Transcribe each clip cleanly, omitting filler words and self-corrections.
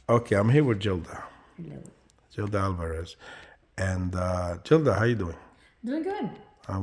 Okay, I'm here with Gilda. Hello. Gilda Alvarez. And Gilda, how you doing? Doing good.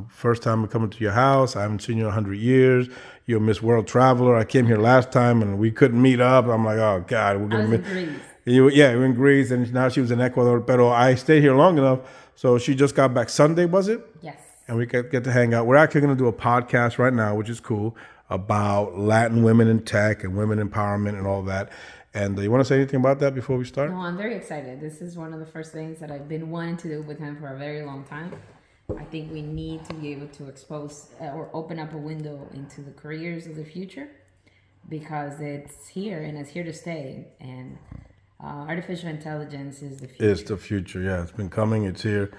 First time I'm coming to your house. I haven't seen you in 100 years. You're Miss World Traveler. I came here last time and we couldn't meet up. I'm like, oh, God, we're I going was to in miss. Greece. Yeah, we're in Greece, and now she was in Ecuador. But I stayed here long enough. So she just got back Sunday, was it? Yes. And we get to hang out. We're actually going to do a podcast right now, which is cool, about Latin women in tech and women empowerment and all that. And you want to say anything about that before we No, start? I'm very excited. This is one of the first things that I've been wanting to do with him for a very long time. I think we need to be able to expose or open up a window into the careers of the future because it's here and it's here to stay. And artificial intelligence is the It's future. the future. Yeah, it's been coming. It's here.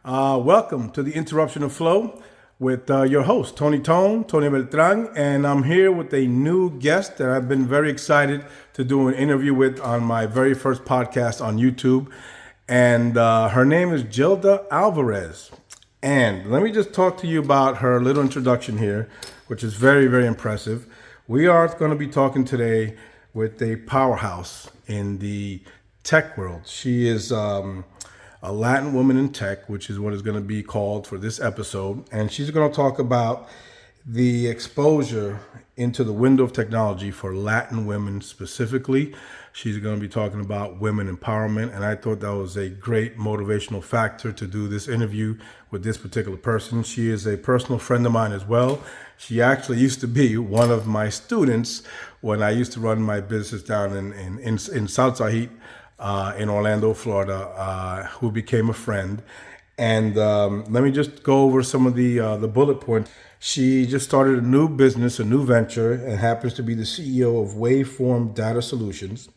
Welcome to the Interruption of Flow with your host, Tony Beltran. And I'm here with a new guest that I've been very excited to do an interview with on my very first podcast on YouTube. And her name is Gilda Alvarez. And let me just talk to you about her little introduction here, which is very, very impressive. We are going to be talking today with a powerhouse in the tech world. She is a Latin woman in tech, which is what is going to be called for this episode. And she's going to talk about the exposure into the window of technology for Latin women specifically. She's going to be talking about women empowerment. And I thought that was a great motivational factor to do this interview with this particular person. She is a personal friend of mine as well. She actually used to be one of my students when I used to run my business down in South Tahiti in Orlando, Florida, who became a friend. And let me just go over some of the bullet points. She just started a new business, a new venture, and happens to be the CEO of Waveform Data Solutions.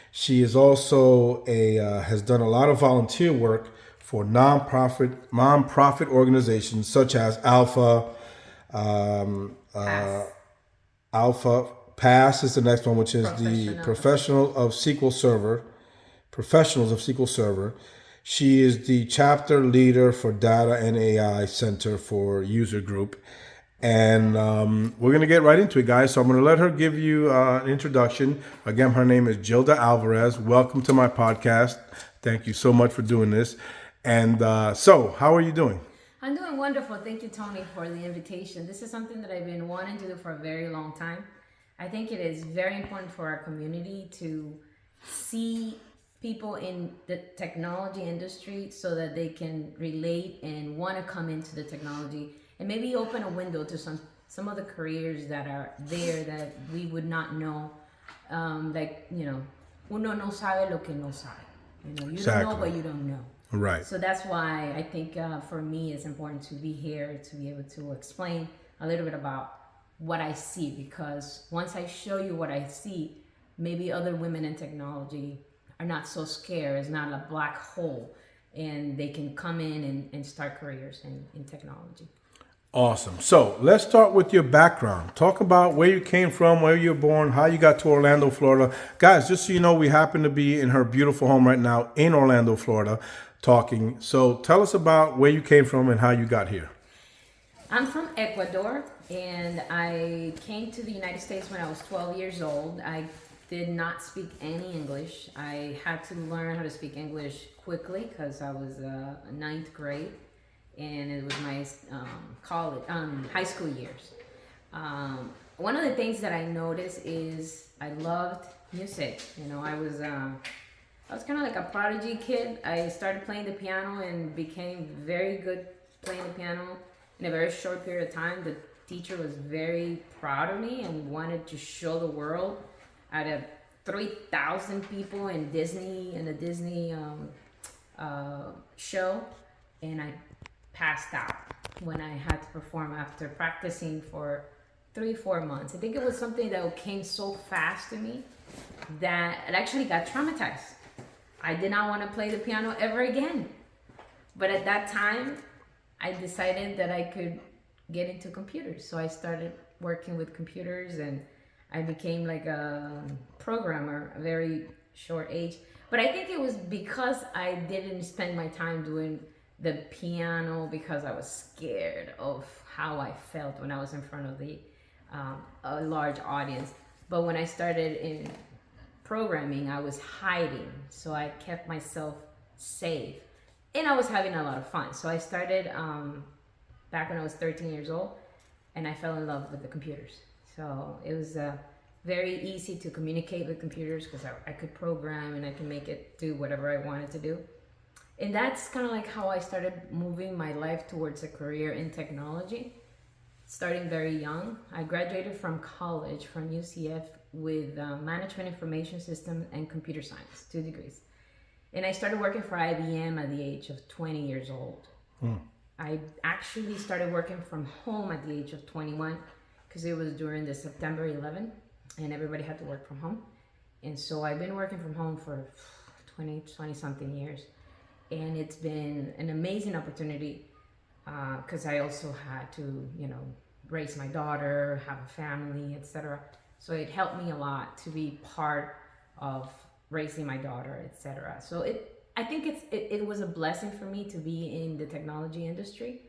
She is also a has done a lot of volunteer work for nonprofit organizations such as Pass. Alpha Pass is the next one, which is the Professional of SQL. Professionals of SQL Server. She is the chapter leader for Data and AI Center for User Group. And we're going to get right into it, guys. So I'm going to let her give you an introduction. Again, her name is Gilda Alvarez. Welcome to my podcast. Thank you so much for doing this. And so, how are you doing? I'm doing wonderful. Thank you, Tony, for the invitation. This is something that I've been wanting to do for a very long time. I think it is very important for our community to see people in the technology industry so that they can relate and want to come into the technology and maybe open a window to some of the careers that are there that we would not know. Like, uno no sabe lo que no sabe. You don't know Exactly. what you don't know. Right. So that's why I think for me it's important to be here to be able to explain a little bit about what I see, because once I show you what I see, maybe other women in technology are not so scared. It's not a black hole, and they can come in and start careers in technology. Awesome. So let's start with your background. Talk about where you came from, where you were born, how you got to Orlando, Florida. Guys, just so you know, we happen to be in her beautiful home right now in Orlando, Florida, talking. So tell us about where you came from and how you got here. I'm from Ecuador, and I came to the United States when I was 12 years old. I did not speak any English. I had to learn how to speak English quickly because I was ninth grade, and it was my college, high school years. One of the things that I noticed is I loved music. I was kind of like a prodigy kid. I started playing the piano and became very good playing the piano in a very short period of time. The teacher was very proud of me and wanted to show the world out of 3,000 people in a Disney show, and I passed out when I had to perform after practicing for 3 4 months. I think it was something that came so fast to me that it actually got traumatized. I did not want to play the piano ever again. But at that time, I decided that I could get into computers. So I started working with computers, and I became like a programmer a very short age. But I think it was because I didn't spend my time doing the piano because I was scared of how I felt when I was in front of a large audience. But when I started programming, I was hiding. So I kept myself safe. And I was having a lot of fun. So I started back when I was 13 years old, and I fell in love with the computers. So it was very easy to communicate with computers because I could program and I can make it do whatever I wanted to do. And that's kind of like how I started moving my life towards a career in technology, starting very young. I graduated from college, from UCF, with Management Information Systems and Computer Science, 2 degrees. And I started working for IBM at the age of 20 years old. I actually started working from home at the age of 21 because it was during the September 11 and everybody had to work from home. And so I've been working from home for 20 something years. And it's been an amazing opportunity because I also had to, raise my daughter, have a family, etc. So it helped me a lot to be part of raising my daughter, etc. So I think it was a blessing for me to be in the technology industry.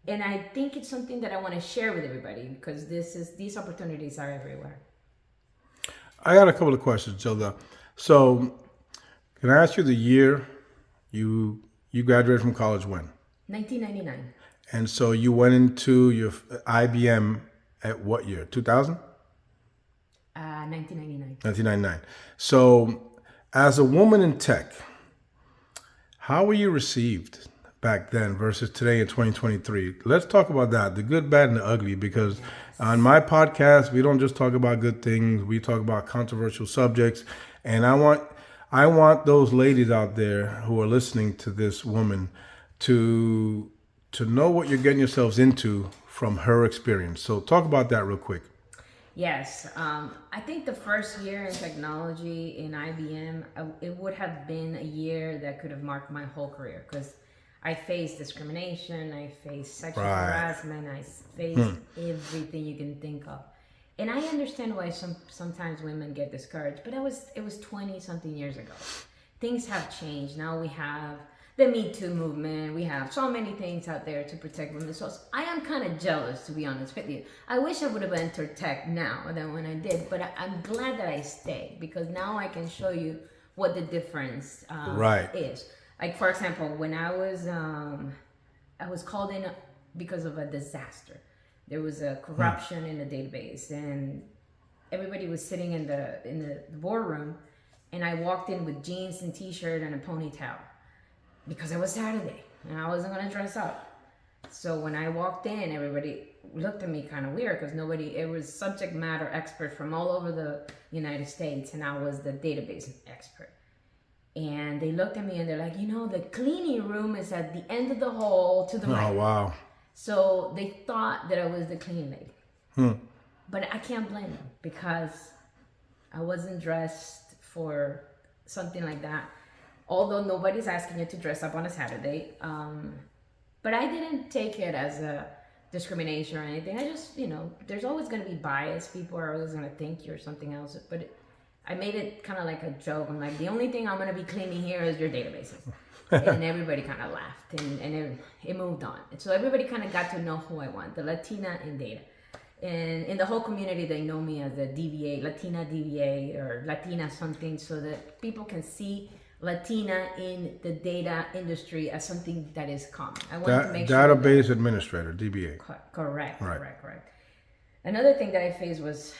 And I think it's something that I want to share with everybody because these opportunities are everywhere. I got a couple of questions, Gilda. So, can I ask you the year you graduated from college when? 1999. And so you went into your IBM at what year? 2000? 1999. 1999. So, as a woman in tech, how were you received back then versus today in 2023? Let's talk about that, the good, bad, and the ugly, because on my podcast, we don't just talk about good things. We talk about controversial subjects. And I want those ladies out there who are listening to this woman to know what you're getting yourselves into from her experience. So talk about that real quick. Yes, I think the first year in technology in IBM, it would have been a year that could have marked my whole career because I faced discrimination, I faced sexual harassment, I faced everything you can think of. And I understand why sometimes women get discouraged, but it was 20 something years ago. Things have changed. Now we have the Me Too movement. We have so many things out there to protect women. So I am kind of jealous, to be honest with you. I wish I would have entered tech now than when I did, but I'm glad that I stayed because now I can show you what the difference is. Like, for example, when I was called in because of a disaster. There was a corruption in the database, and everybody was sitting in the boardroom, and I walked in with jeans and t-shirt and a ponytail because it was Saturday and I wasn't gonna dress up. So when I walked in, everybody looked at me kind of weird because it was subject matter expert from all over the United States, and I was the database expert. And they looked at me and they're like, the cleaning room is at the end of the hall to the right. Oh, wow. So they thought that I was the cleaning lady. But I can't blame them because I wasn't dressed for something like that. Although nobody's asking you to dress up on a Saturday. But I didn't take it as a discrimination or anything. I just, there's always going to be bias. People are always going to think you're something else. But I made it kind of like a joke. I'm like, the only thing I'm going to be cleaning here is your databases. And everybody kind of laughed and it moved on. And so everybody kind of got to know who I was, the Latina in data. And in the whole community, they know me as the DBA, Latina DBA or Latina something, so that people can see Latina in the data industry as something that is common. I want to make sure database administrator, DBA. Correct. Another thing that I faced was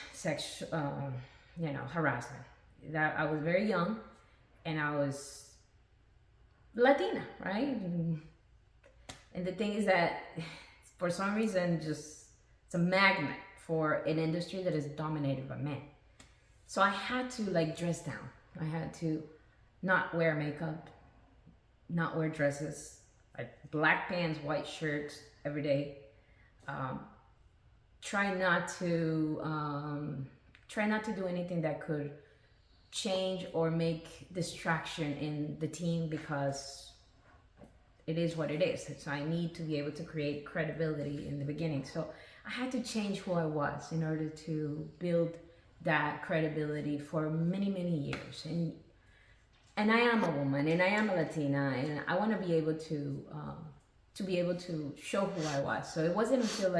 harassment. That I was very young, and I was Latina, right? And the thing is that for some reason, just it's a magnet for an industry that is dominated by men. So I had to dress down. I had to not wear makeup, not wear dresses, black pants, white shirts every day. Try not to do anything that could change or make distraction in the team because it is what it is. So I need to be able to create credibility in the beginning. So I had to change who I was in order to build that credibility for many, many years. And I am a woman, and I am a Latina, and I want to be able to show who I was. So it wasn't until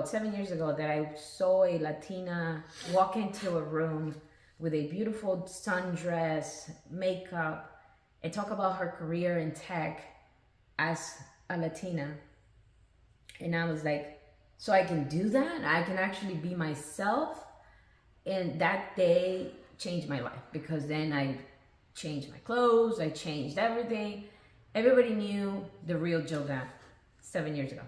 7 years ago that I saw a Latina walk into a room with a beautiful sundress, makeup, and talk about her career in tech as a Latina. And I was like, so I can do that? I can actually be myself? And that day changed my life, because then I changed my clothes, I changed everything. Everybody knew the real Joga 7 years ago.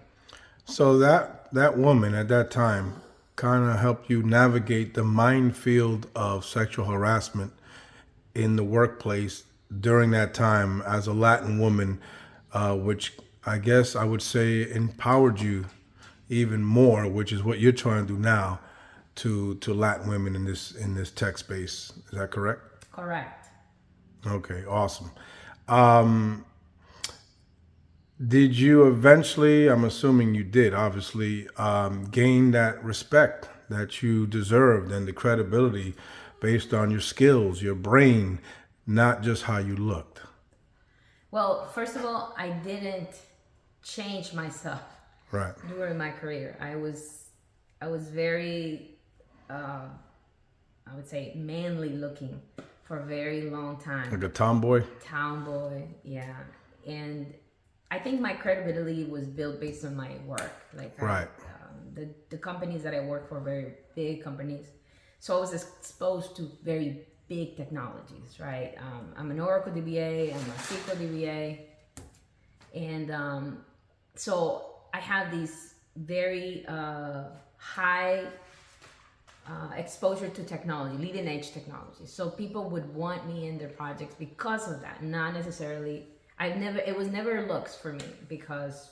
So that woman at that time kind of helped you navigate the minefield of sexual harassment in the workplace during that time as a Latin woman, which I guess I would say empowered you even more, which is what you're trying to do now to Latin women in this tech space. Is that correct? Correct. Okay, awesome. Did you eventually, I'm assuming you did, obviously, gain that respect that you deserved and the credibility based on your skills, your brain, not just how you looked? Well, first of all, I didn't change myself Right. during my career. I was very, I would say, manly looking for a very long time. Like a tomboy? Tomboy, yeah. And I think my credibility was built based on my work. Like, Right. the companies that I work for, very big companies. So I was exposed to very big technologies, right? I'm an Oracle DBA, I'm a SQL DBA. And so I have these very high exposure to technology, leading edge technology. So people would want me in their projects because of that, not necessarily. It was never looks for me, because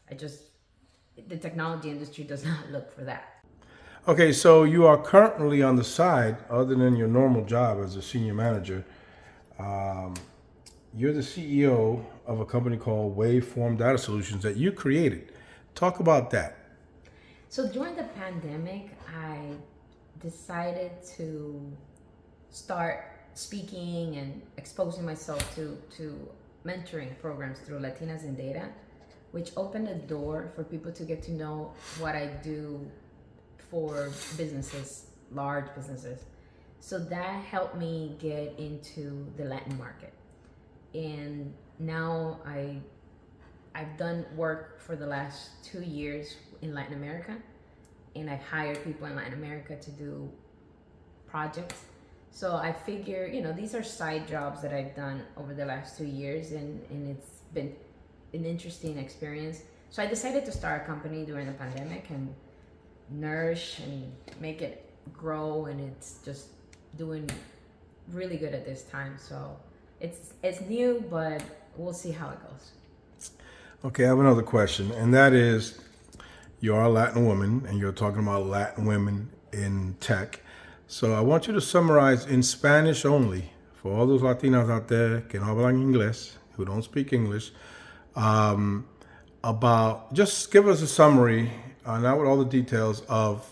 the technology industry does not look for that. Okay, so you are currently on the side, other than your normal job as a senior manager, you're the CEO of a company called Waveform Data Solutions that you created. Talk about that. So during the pandemic, I decided to start speaking and exposing myself to mentoring programs through Latinas in Data, which opened a door for people to get to know what I do for businesses, large businesses. So that helped me get into the Latin market. And now I've done work for the last 2 years in Latin America, and I've hired people in Latin America to do projects. So I figure, these are side jobs that I've done over the last 2 years, and it's been an interesting experience. So I decided to start a company during the pandemic and nourish and make it grow, and it's just doing really good at this time. So it's new, but we'll see how it goes. Okay, I have another question, and that is, you are a Latin woman, and you're talking about Latin women in tech. So I want you to summarize in Spanish only, for all those Latinas out there que no hablan inglés, who don't speak English, about, just give us a summary, not with all the details of,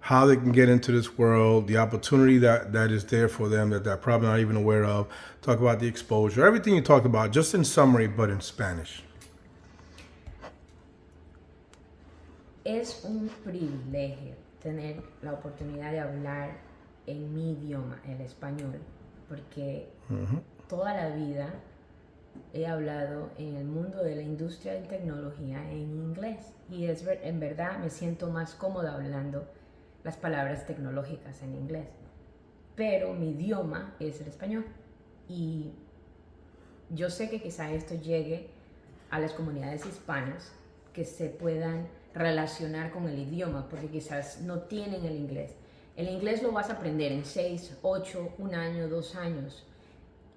how they can get into this world, the opportunity that is there for them that they're probably not even aware of. Talk about the exposure, everything you talked about, just in summary, but in Spanish. Es un privilegio tener la oportunidad de hablar en mi idioma, el español, porque toda la vida he hablado en el mundo de la industria de tecnología en inglés, y en verdad me siento más cómoda hablando las palabras tecnológicas en inglés, pero mi idioma es el español, y yo sé que quizá esto llegue a las comunidades hispanas que se puedan relacionar con el idioma, porque quizás no tienen el inglés. El inglés lo vas a aprender en 6, 8, 1 año, 2 años,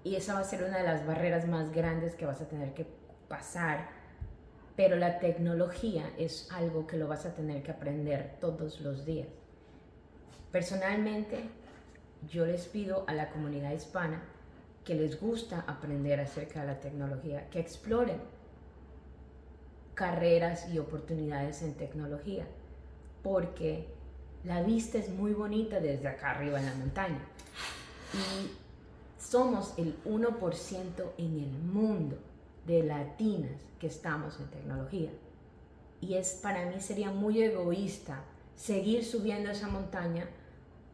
y esa va a ser una de las barreras más grandes que vas a tener que pasar, pero la tecnología es algo que lo vas a tener que aprender todos los días. Personalmente, yo les pido a la comunidad hispana que les gusta aprender acerca de la tecnología, que exploren carreras y oportunidades en tecnología, porque la vista es muy bonita desde acá arriba en la montaña, y somos el 1% en el mundo de latinas que estamos en tecnología, y para mí sería muy egoísta seguir subiendo esa montaña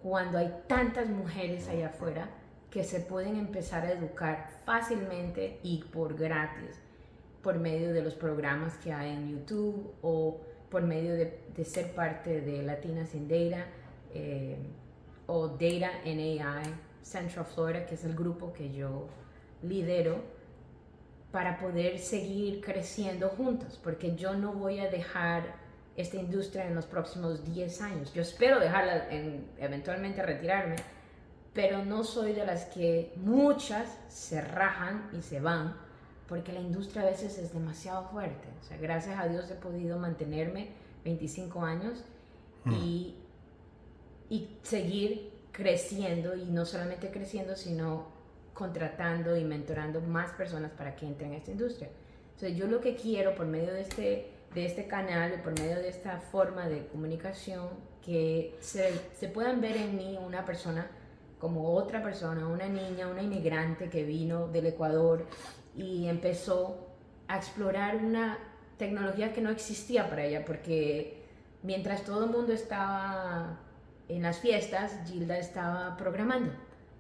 cuando hay tantas mujeres allá afuera que se pueden empezar a educar fácilmente y por gratis por medio de los programas que hay en YouTube o por medio de ser parte de Latinas in Data o Data and AI Central Florida, que es el grupo que yo lidero, para poder seguir creciendo juntos, porque yo no voy a dejar esta industria en los próximos 10 años. Yo espero dejarla eventualmente retirarme, pero no soy de las que muchas se rajan y se van, porque la industria a veces es demasiado fuerte. O sea, gracias a Dios he podido mantenerme 25 años y seguir creciendo, y no solamente creciendo, sino contratando y mentorando más personas para que entren a esta industria. Entonces, yo lo que quiero por medio de este canal y por medio de esta forma de comunicación, que se puedan ver en mí una persona como otra persona, una niña, una inmigrante que vino del Ecuador y empezó a explorar una tecnología que no existía para ella, porque mientras todo el mundo estaba en las fiestas, Gilda estaba programando.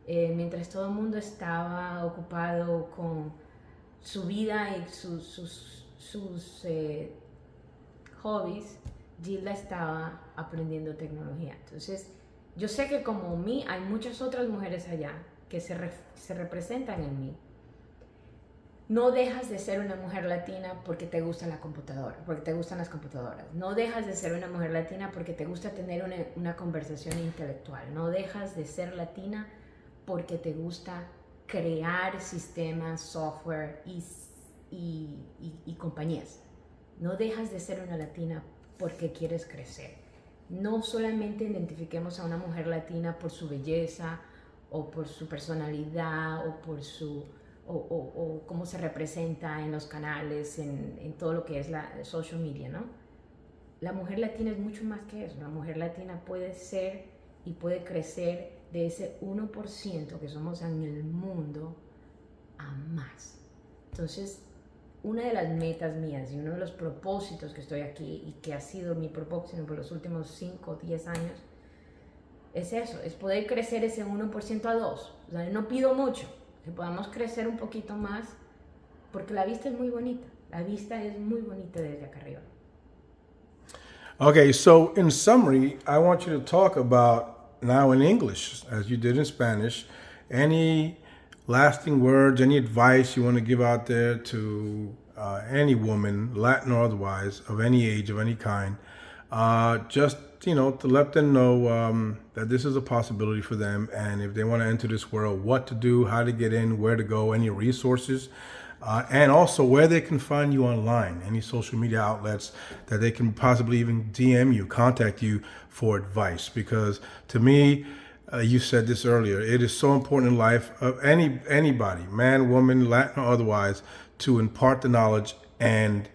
Mientras todo el mundo estaba ocupado con su vida y sus hobbies, Gilda estaba aprendiendo tecnología. Entonces, yo sé que como mí hay muchas otras mujeres allá que se representan en mí. No dejas de ser una mujer latina porque te gusta la computadora, porque te gustan las computadoras. No dejas de ser una mujer latina porque te gusta tener una conversación intelectual. No dejas de ser latina porque te gusta crear sistemas, software y compañías. No dejas de ser una latina porque quieres crecer. No solamente identifiquemos a una mujer latina por su belleza o por su personalidad o por o cómo se representa en los canales, en todo lo que es la social media, ¿no? La mujer latina es mucho más que eso. La mujer latina puede ser y puede crecer de ese 1% que somos en el mundo a más. Entonces, una de las metas mías y uno de los propósitos que estoy aquí y que ha sido mi propósito por los últimos 5 o 10 años es eso, es poder crecer ese 1% a 2%. O sea, no pido mucho, que podamos crecer un poquito más, porque la vista es muy bonita. La vista es muy bonita desde acá arriba. Okay, so in summary, I want you to talk about now in English, as you did in Spanish, any lasting words, any advice you want to give out there to any woman, Latin or otherwise, of any age, of any kind, just to let them know that this is a possibility for them, and if they want to enter this world, what to do, how to get in, where to go, any resources, and also where they can find you online, any social media outlets that they can possibly even DM you, contact you for advice. Because to me, you said this earlier, it is so important in life of anybody, man, woman, Latin or otherwise, to impart the knowledge and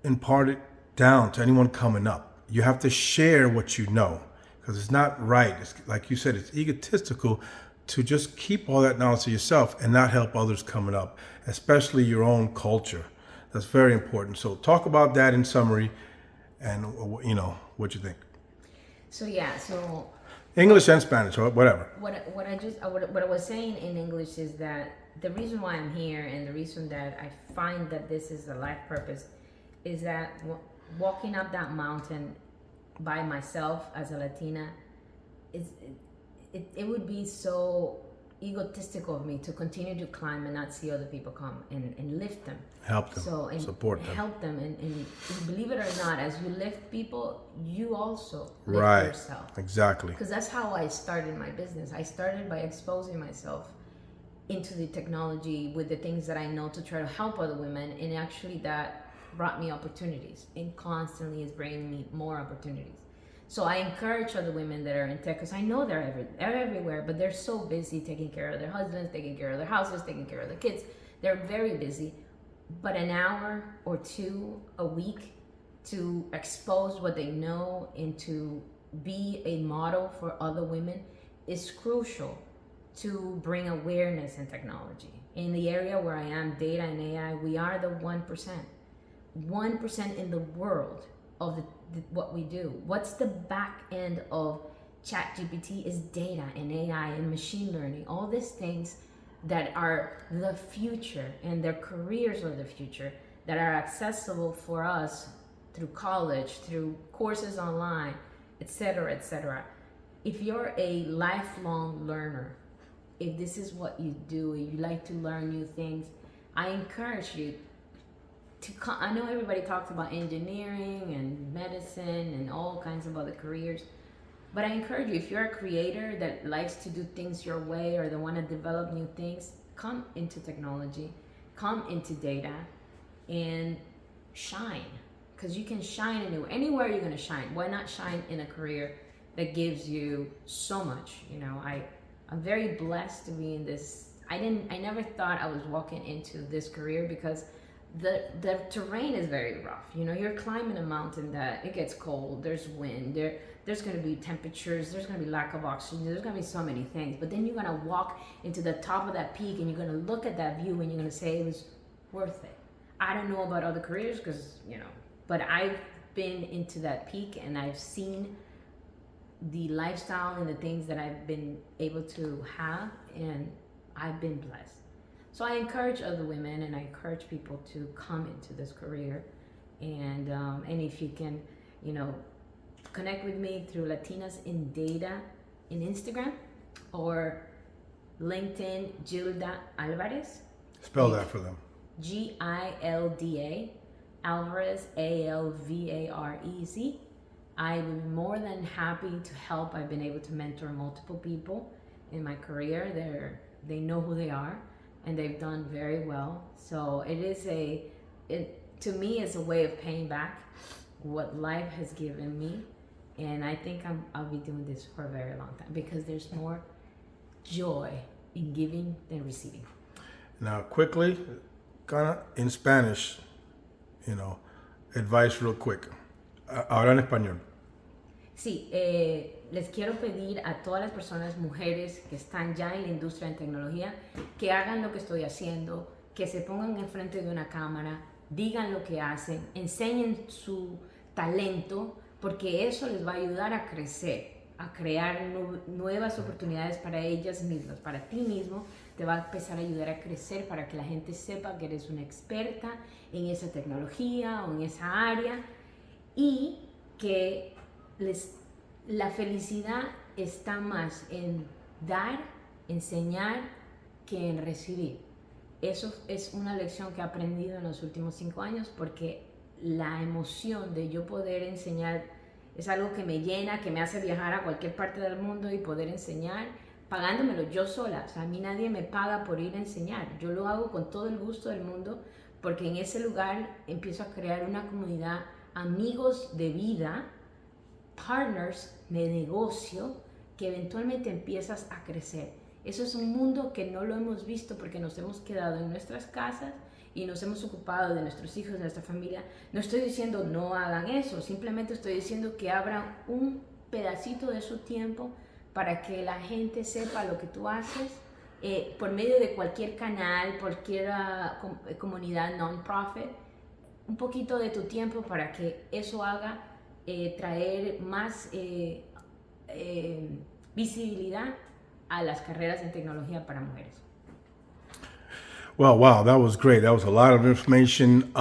impart it down to anyone coming up. You have to share what you know, because it's not right. It's, like you said, it's egotistical to just keep all that knowledge to yourself and not help others coming up, especially your own culture. That's very important. So talk about that in summary, and what you think. So English and Spanish, or whatever. What I was saying in English is that the reason why I'm here and the reason that I find that this is a life purpose is that walking up that mountain by myself as a Latina, it would be so egotistical of me to continue to climb and not see other people come and lift them. Help them, and support them. Help them, and believe it or not, as you lift people, you also lift right. yourself. Exactly. Because that's how I started my business. I started by exposing myself into the technology with the things that I know to try to help other women, and actually that brought me opportunities and constantly is bringing me more opportunities. So I encourage other women that are in tech, because I know they're everywhere, but they're so busy taking care of their husbands, taking care of their houses, taking care of their kids. They're very busy. But an hour or two a week to expose what they know and to be a model for other women is crucial to bring awareness in technology. In the area where I am, data and AI, we are the 1%. 1% in the world of what we do. What's the back end of ChatGPT is data and AI and machine learning, all these things that are the future, and their careers are the future, that are accessible for us through college, through courses online, etc., etc. If you're a lifelong learner, if this is what you do, you like to learn new things, I encourage you to come. I know everybody talks about engineering and medicine and all kinds of other careers, but I encourage you, if you're a creator that likes to do things your way or that want to develop new things, come into technology, come into data, and shine. Because you can shine anywhere you're going to shine. Why not shine in a career that gives you so much? You know, I'm very blessed to be in this. I never thought I was walking into this career because the terrain is very rough. You know, you're climbing a mountain that it gets cold, there's wind, there's going to be temperatures, there's going to be lack of oxygen, there's going to be so many things. But then you're going to walk into the top of that peak and you're going to look at that view and you're going to say it was worth it. I don't know about other careers because, you know, but I've been into that peak and I've seen the lifestyle and the things that I've been able to have, and I've been blessed. So I encourage other women and I encourage people to come into this career, and if you can, you know, connect with me through Latinas in Data in Instagram or LinkedIn, Gilda Alvarez. Spell that for them. Gilda Alvarez, Alvarez. I'm more than happy to help. I've been able to mentor multiple people in my career. They know who they are and they've done very well. So to me it's a way of paying back what life has given me. And I think I'll be doing this for a very long time because there's more joy in giving than receiving. Now, quickly, kind of in Spanish, you know, advice real quick. Ahora en español. Sí, les quiero pedir a todas las personas, mujeres que están ya en la industria de tecnología, que hagan lo que estoy haciendo, que se pongan enfrente de una cámara, digan lo que hacen, enseñen su talento, porque eso les va a ayudar a crecer, a crear nuevas oportunidades para ellas mismas, para ti mismo. Te va a empezar a ayudar a crecer para que la gente sepa que eres una experta en esa tecnología o en esa área, y que la felicidad está más en dar, enseñar, que en recibir. Eso es una lección que he aprendido en los últimos 5 años, porque la emoción de yo poder enseñar es algo que me llena, que me hace viajar a cualquier parte del mundo y poder enseñar, pagándomelo yo sola. O sea, a mí nadie me paga por ir a enseñar. Yo lo hago con todo el gusto del mundo, porque en ese lugar empiezo a crear una comunidad, amigos de vida, partners de negocio, que eventualmente empiezas a crecer. Eso es un mundo que no lo hemos visto porque nos hemos quedado en nuestras casas y nos hemos ocupado de nuestros hijos, de nuestra familia. No estoy diciendo no hagan eso, simplemente estoy diciendo que abran un pedacito de su tiempo para que la gente sepa lo que tú haces, por medio de cualquier canal, cualquier comunidad non-profit, un poquito de tu tiempo para que eso haga traer más visibilidad a las carreras en tecnología para mujeres. Well, wow, that was great. That was a lot of information.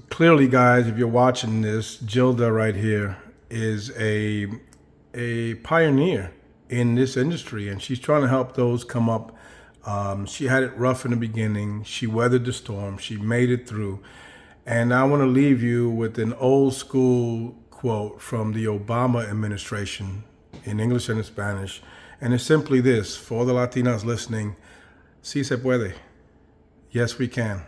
Clearly, guys, if you're watching this, Gilda right here is a pioneer in this industry, and she's trying to help those come up. She had it rough in the beginning. She weathered the storm. She made it through. And I want to leave you with an old school quote from the Obama administration in English and in Spanish. And it's simply this, for the Latinas listening: sí se puede. Yes, we can.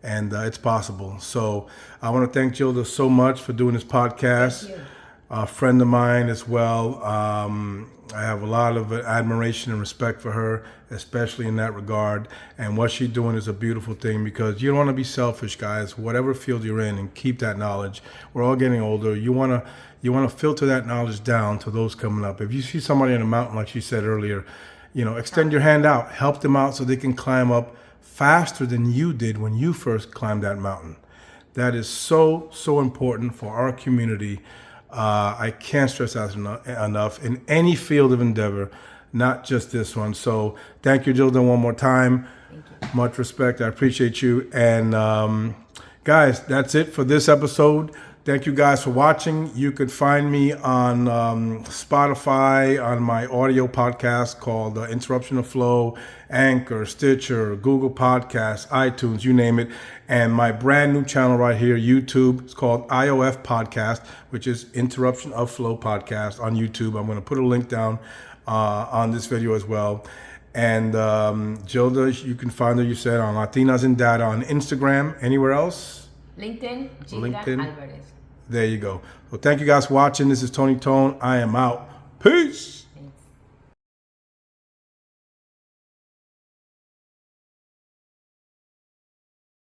And it's possible. So I want to thank Gilda so much for doing this podcast. Thank you. A friend of mine as well. I have a lot of admiration and respect for her, especially in that regard. And what she's doing is a beautiful thing, because you don't want to be selfish, guys. Whatever field you're in, and keep that knowledge. We're all getting older. You want to filter that knowledge down to those coming up. If you see somebody on a mountain, like she said earlier, you know, extend your hand out, help them out so they can climb up faster than you did when you first climbed that mountain. That is so, so important for our community. I can't stress that enough in any field of endeavor, not just this one. So thank you, Gilda, one more time. Thank you. Much respect. I appreciate you. And guys, that's it for this episode. Thank you guys for watching. You could find me on Spotify on my audio podcast called Interruption of Flow, Anchor, Stitcher, Google Podcasts, iTunes, you name it. And my brand new channel right here, YouTube, it's called IOF Podcast, which is Interruption of Flow Podcast on YouTube. I'm going to put a link down on this video as well. And Gilda, you can find her, you said, on Latinas in Data on Instagram. Anywhere else? LinkedIn, Gilda LinkedIn. Alvarez. There you go. Well, thank you guys for watching. This is Tony Tone. I am out. Peace.